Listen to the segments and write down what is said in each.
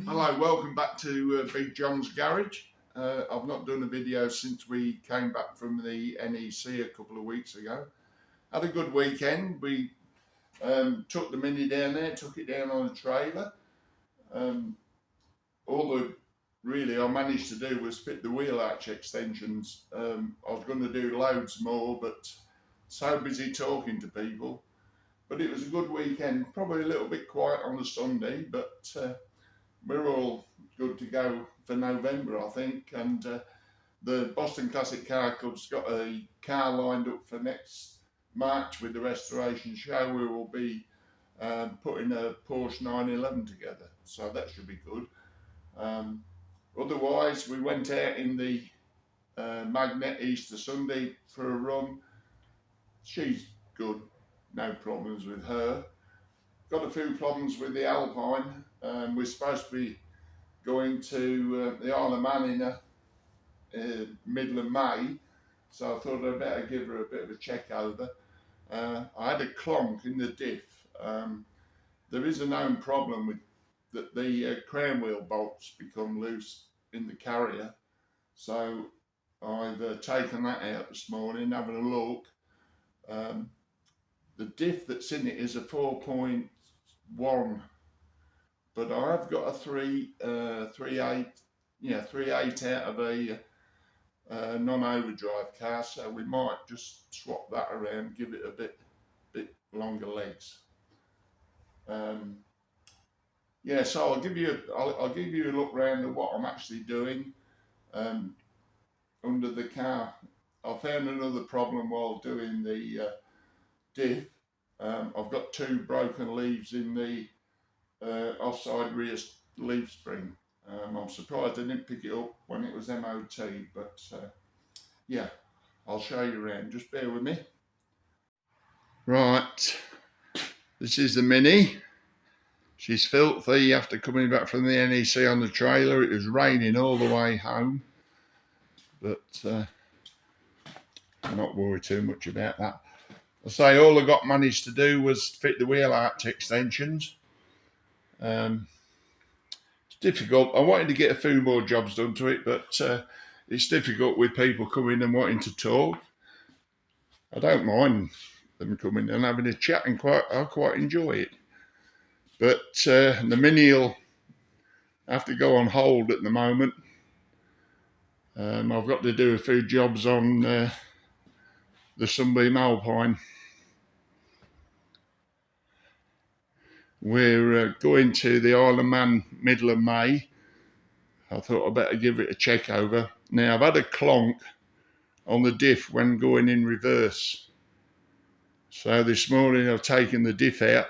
Hello, welcome back to Big John's Garage. I've not done a video since we came back from the NEC a couple of weeks ago. Had a good weekend. We took the Mini down there, took it down on a trailer. All I managed to do was fit the wheel arch extensions. I was going to do loads more, but so busy talking to people. But it was a good weekend, probably a little bit quiet on the Sunday, but we're all good to go for November, I think. And the Boston Classic Car Club's got a car lined up for next March with the restoration show. We will be putting a Porsche 911 together, so that should be good. Otherwise, we went out in the Magnette Easter Sunday for a run. She's good, no problems with her. Got a few problems with the Alpine. We're supposed to be going to the Isle of Man in middle of May, so I thought I'd better give her a bit of a check over. I had a clonk in the diff. There is a known problem with that the crown wheel bolts become loose in the carrier, so I've taken that out this morning, having a look. The diff that's in it is a 4.1, but I've got a 3.8 out of a non-overdrive car, so we might just swap that around, give it a bit longer legs. So I'll give you a look round at what I'm actually doing under the car. I found another problem while doing the diff. I've got two broken leaves in the offside rear leaf spring. I'm surprised I didn't pick it up when it was MOT, but yeah, I'll show you around. Just bear with me. Right, this is the Mini. She's filthy after coming back from the NEC on the trailer. It was raining all the way home, but I'm not worried too much about that. I say all I got managed to do was fit the wheel arch extensions. It's difficult. I wanted to get a few more jobs done to it, but it's difficult with people coming and wanting to talk. I don't mind them coming and having a chat, and I quite enjoy it. But the Mini will have to go on hold at the moment. I've got to do a few jobs on the Sunbeam Alpine. We're going to the Isle of Man middle of May. I thought I'd better give it a check over. Now, I've had a clonk on the diff when going in reverse. So this morning I've taken the diff out.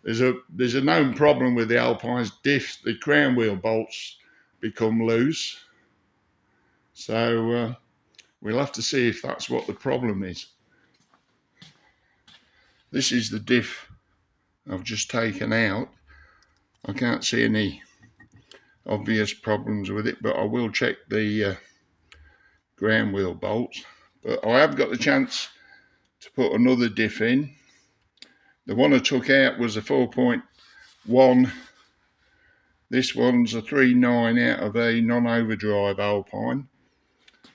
There's a known problem with the Alpine's diff. The crown wheel bolts become loose. So we'll have to see if that's what the problem is. This is the diff I've just taken out. I can't see any obvious problems with it, but I will check the ground wheel bolts. But I have got the chance to put another diff in. The one I took out was a 4.1. This one's a 3.9 out of a non-overdrive Alpine.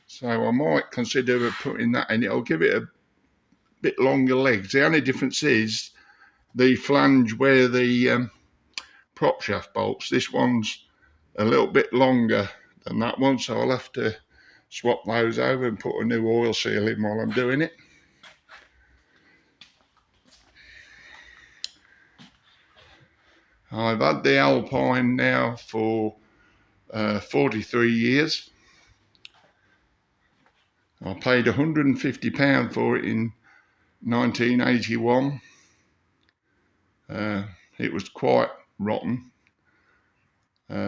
So I might consider putting that in. It'll give it a bit longer legs. The only difference is the flange where the prop shaft bolts. This one's a little bit longer than that one, so I'll have to swap those over and put a new oil seal in while I'm doing it. I've had the Alpine now for 43 years. I paid £150 for it in 1981. It was quite rotten.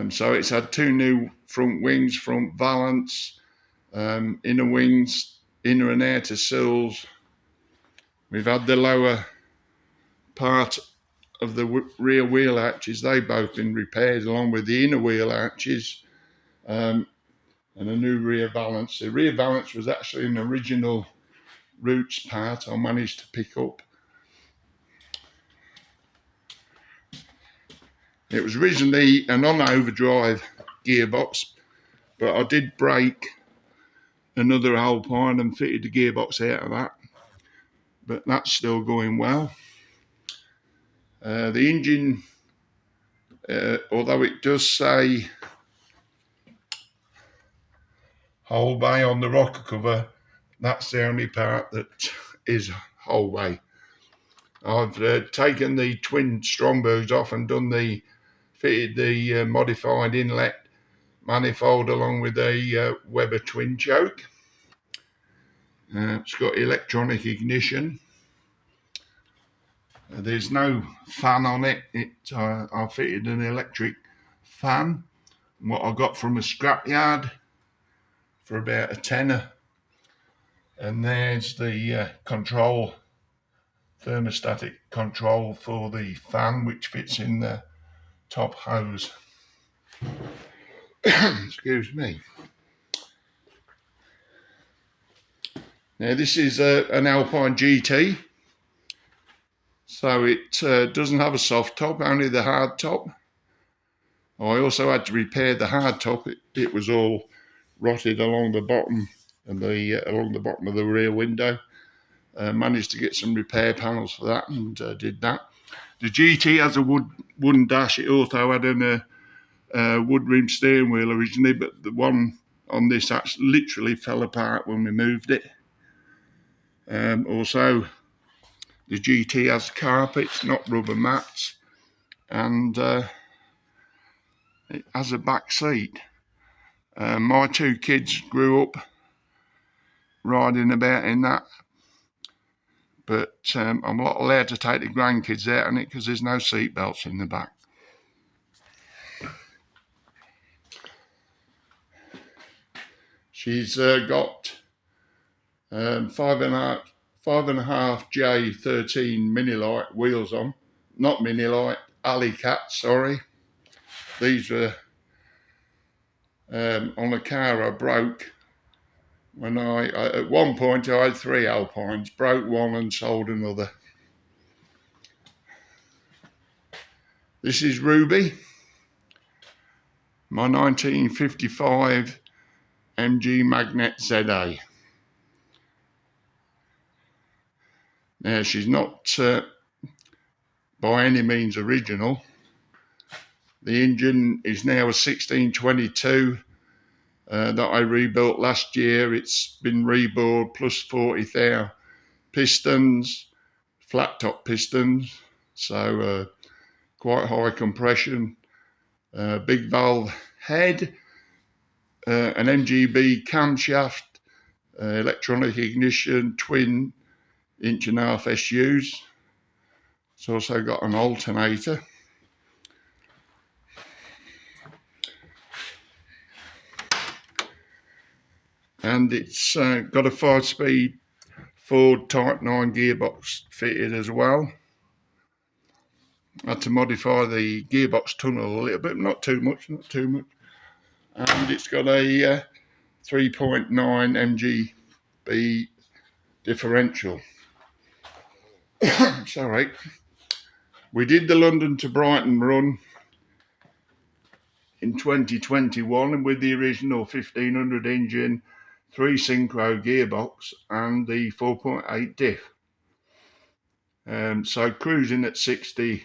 So it's had two new front wings, front valance, inner wings, inner and outer sills. We've had the lower part of the rear wheel arches. They've both been repaired along with the inner wheel arches and a new rear valance. The rear valance was actually an original Roots part I managed to pick up. It was originally an on-overdrive gearbox, but I did break another Alpine and fitted the gearbox out of that. But that's still going well. The engine, although it does say whole bay on the rocker cover, that's the only part that is whole bay. I've taken the twin Strombergs off and fitted the modified inlet manifold along with a Weber twin choke. It's got electronic ignition. There's no fan on it. I fitted an electric fan, what I got from a scrapyard for about a tenner. And there's the thermostatic control for the fan, which fits in the top hose. Excuse me. Now this is an Alpine GT, so it doesn't have a soft top, only the hard top. I also had to repair the hard top. It was all rotted along the bottom and along the bottom of the rear window. Managed to get some repair panels for that and did that. The GT has a wooden dash. It also had a wood rim steering wheel originally, but the one on this actually literally fell apart when we moved it. Also, the GT has carpets, not rubber mats, and it has a back seat. My two kids grew up riding about in that, but I'm not allowed to take the grandkids out in it because there's no seat belts in the back. She's got 5.5 J13 mini light wheels on, not mini light, alley cats, sorry. These were on a car I broke when at one point I had 3 Alpines, broke one and sold another. This is Ruby, my 1955 MG Magnette ZA. Now she's not by any means original. The engine is now a 1622 that I rebuilt last year. It's been rebored plus 40 thou pistons, flat top pistons, so quite high compression, big valve head, an MGB camshaft, electronic ignition, twin 1.5 SUs. It's also got an alternator. And it's got a 5-speed Ford Type 9 gearbox fitted as well. I had to modify the gearbox tunnel a little bit, not too much. And it's got a 3.9 MGB differential. Sorry. We did the London to Brighton run in 2021 and with the original 1500 engine, 3 synchro gearbox and the 4.8 diff. So cruising at 60,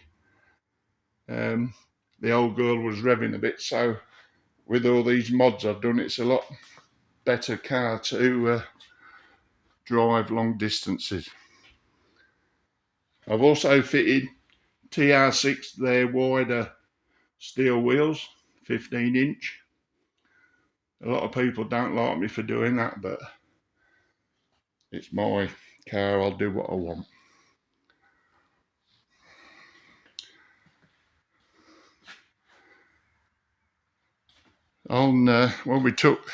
the old girl was revving a bit. So with all these mods I've done, it's a lot better car to drive long distances. I've also fitted TR6, their wider steel wheels, 15-inch. A lot of people don't like me for doing that, but it's my car, I'll do what I want. When I took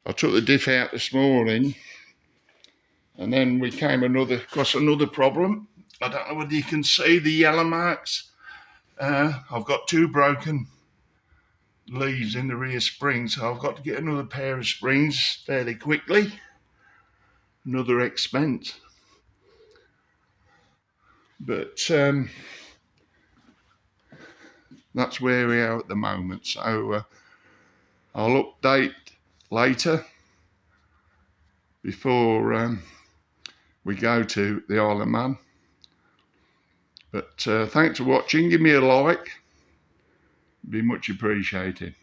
the diff out this morning, and then we came across another problem. I don't know whether you can see the yellow marks. I've got 2 broken leaves in the rear spring, so I've got to get another pair of springs fairly quickly. Another expense. But that's where we are at the moment. So I'll update later before we go to the Isle of Man. But thanks for watching. Give me a like. It'd be much appreciated.